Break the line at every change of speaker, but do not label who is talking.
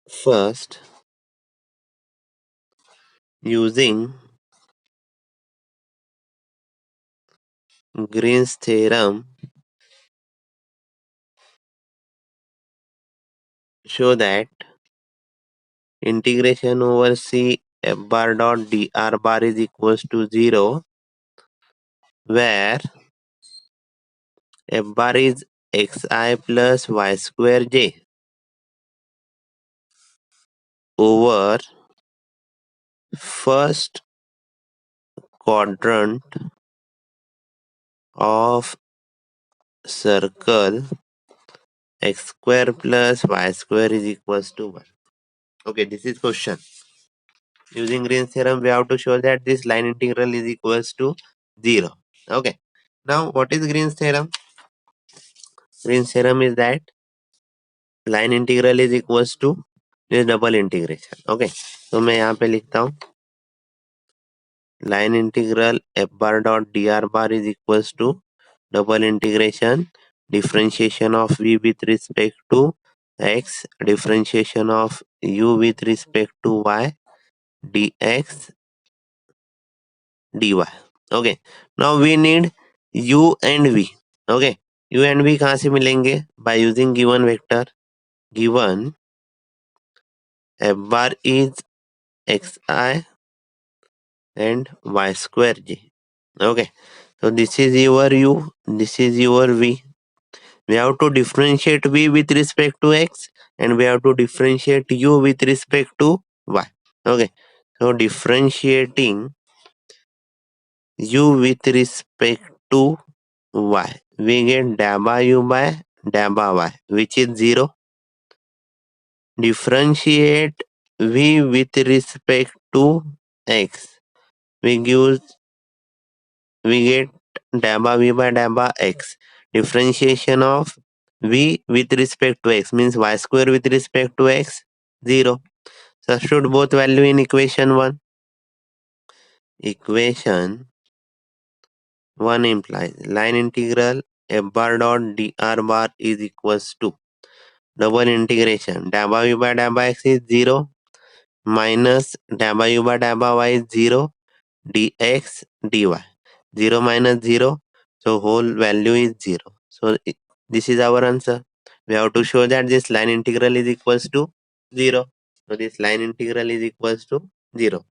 First, using Green's theorem, show that integration over C f bar dot dr bar is equals to 0, where f bar is xi plus y square j over first quadrant of circle x square plus y square is equals to 1. Okay, this is question. Using Green's theorem, we have to show that this line integral is equals to 0. Okay. Now, what is Green's theorem? Green's theorem is that line integral is equals to this double integration. Okay. तो मैं यहाँ पे लिखता हूँ line integral f bar dot dr bar is equals to double integration differentiation of v with respect to x, differentiation of u with respect to y, dx dy. Okay, now we need u and v. Okay, u and v कहाँ से मिलेंगे? By using given vector. Given f bar is xi and y square j. Okay, so this is your u, this is your v. We have to differentiate v with respect to x and we have to differentiate u with respect to y. Okay, so differentiating u with respect to y, we get dabba u by dabba y, which is 0. Differentiate v with respect to x, we get dabba v by dabba x. Differentiation of v with respect to x means y square with respect to x, 0. Substitute both value in equation 1. Equation 1 implies line integral f bar dot dr bar is equals to double integration dabba u by dabba x is 0 minus dabba u by dabba y is 0 dx dy. 0 minus 0, so whole value is 0. So this is our answer. We have to show that this line integral is equals to 0. So this line integral is equals to 0.